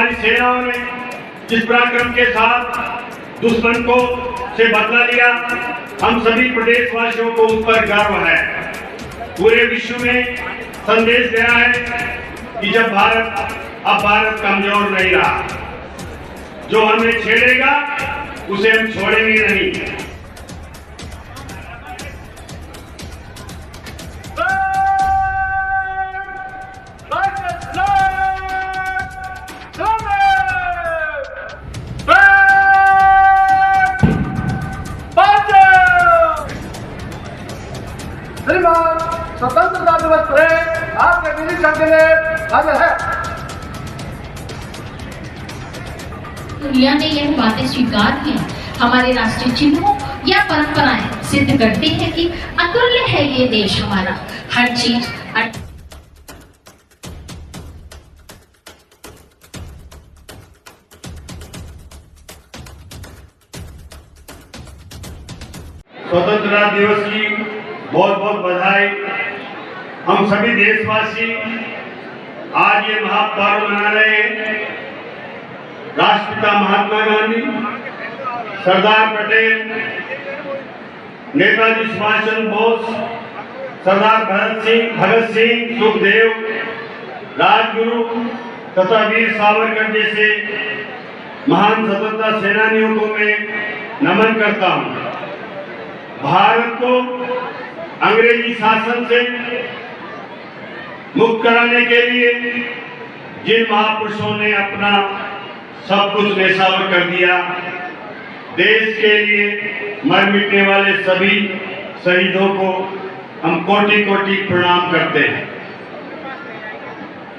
हमारी सेनाओं ने जिस पराक्रम के साथ दुश्मन को से बदला लिया, हम सभी प्रदेशवासियों को उस पर गर्व है। पूरे विश्व में संदेश गया है कि जब अब भारत कमजोर नहीं रहा, जो हमें छेड़ेगा उसे हम छोड़ेंगे नहीं। श्रीमान स्वतंत्रता दिवस परेड आपके निरीक्षण के लिए हाजिर है। दुनिया ने यह बातें स्वीकार की, हमारे राष्ट्रीय चिन्हों या परंपराएं सिद्ध करते हैं कि अतुल्य है ये देश हमारा। हर चीज स्वतंत्रता दिवस की बहुत बहुत बधाई। हम सभी देशवासी आज ये महापर्व मना रहे हैं। राष्ट्रपिता महात्मा गांधी, सरदार पटेल, नेताजी सुभाष चंद्र बोस, सरदार भगत सिंह, सुखदेव, राजगुरु तथा वीर सावरकर जैसे महान स्वतंत्रता सेनानियों को मैं नमन करता हूं। भारत को अंग्रेजी शासन से मुक्त कराने के लिए जिन महापुरुषों ने अपना सब कुछ न्यौछावर कर दिया, देश के लिए मर मिटने वाले सभी शहीदों को हम कोटि कोटि प्रणाम करते हैं।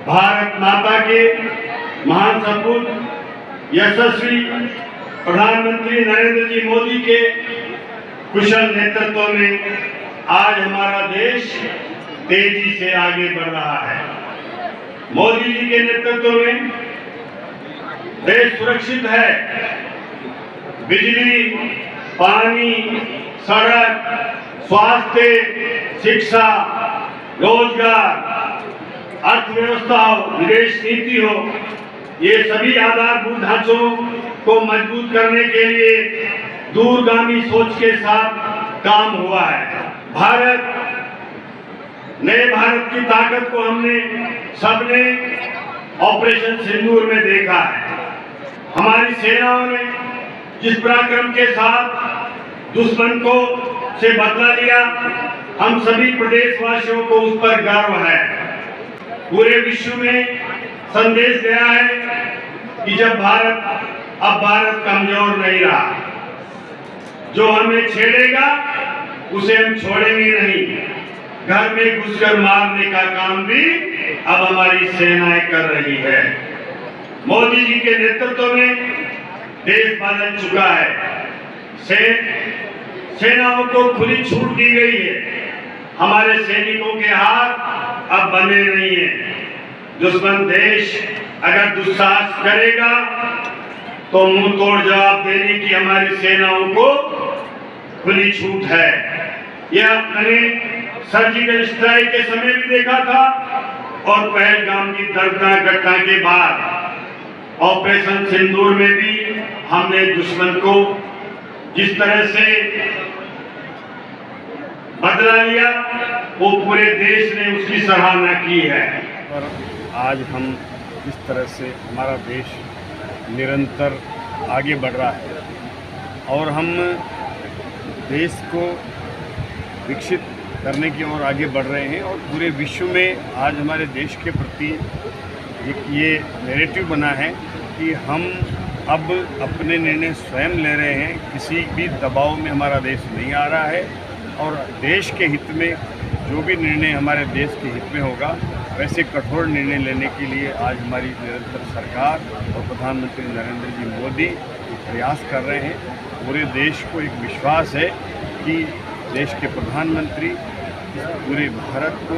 भारत माता के महान सपूत यशस्वी प्रधानमंत्री नरेंद्र जी मोदी के कुशल नेतृत्व में आज हमारा देश तेजी से आगे बढ़ रहा है। मोदी जी के नेतृत्व में देश सुरक्षित है। बिजली, पानी, सड़क, स्वास्थ्य, शिक्षा, रोजगार, अर्थव्यवस्था हो, विदेश नीति हो, ये सभी आधारभूत ढांचों को मजबूत करने के लिए दूरगामी सोच के साथ काम हुआ है। नए भारत की ताकत को हमने सबने ऑपरेशन सिंदूर में देखा है। हमारी सेनाओं ने जिस पराक्रम के साथ दुश्मन को से बदला लिया, हम सभी प्रदेशवासियों को उस पर गर्व है। पूरे विश्व में संदेश गया है कि जब अब भारत कमजोर नहीं रहा, जो हमें छेड़ेगा उसे हम छोड़ेंगे नहीं। घर में घुसकर मारने का काम भी अब हमारी सेनाएं कर रही है। मोदी जी के नेतृत्व में देश बदल चुका है। सेनाओं को खुली छूट दी गई है। हमारे सैनिकों के हाथ अब बंधे नहीं है। दुश्मन देश अगर दुस्साहस करेगा तो मुंह तोड़ जवाब देने की हमारी सेनाओं को खुली छूट है। यह मैंने सर्जिकल स्ट्राइक के समय भी देखा था और पहलगाम की दर्दनाक घटना के बाद ऑपरेशन सिंदूर में भी हमने दुश्मन को जिस तरह से बदला लिया, वो पूरे देश ने उसकी सराहना की है। और आज हम इस तरह से हमारा देश निरंतर आगे बढ़ रहा है और हम देश को विकसित करने की ओर आगे बढ़ रहे हैं और पूरे विश्व में आज हमारे देश के प्रति एक ये नैरेटिव बना है कि हम अब अपने निर्णय स्वयं ले रहे हैं। किसी भी दबाव में हमारा देश नहीं आ रहा है और देश के हित में जो भी निर्णय हमारे देश के हित में होगा वैसे कठोर निर्णय लेने के लिए आज हमारी निरंतर सरकार और प्रधानमंत्री नरेंद्र जी मोदी प्रयास कर रहे हैं। पूरे देश को एक विश्वास है कि देश के प्रधानमंत्री पूरे भारत को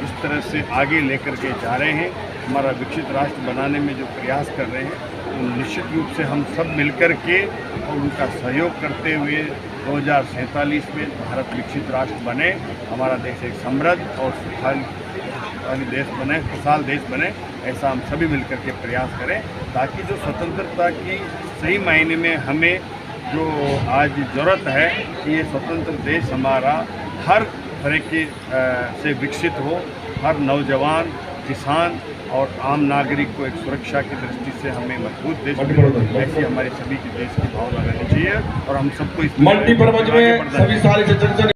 इस तरह से आगे लेकर के जा रहे हैं, हमारा विकसित राष्ट्र बनाने में जो प्रयास कर रहे हैं, तो निश्चित रूप से हम सब मिलकर के और उनका सहयोग करते हुए 2047 में भारत विकसित राष्ट्र बने, हमारा देश एक समृद्ध और सुखाली देश बने, खुशहाल देश बने ऐसा हम सभी मिलकर के प्रयास करें, ताकि जो स्वतंत्रता की सही मायने में हमें जो आज ज़रूरत है कि ये स्वतंत्र देश हमारा हर तरह के से विकसित हो, हर नौजवान, किसान और आम नागरिक को एक सुरक्षा की दृष्टि से हमें मजबूत देश मिले, ऐसी हमारी सभी की देश की भावना रहनी चाहिए और हम सबको इस मल्टीपर्पज में सभी सारे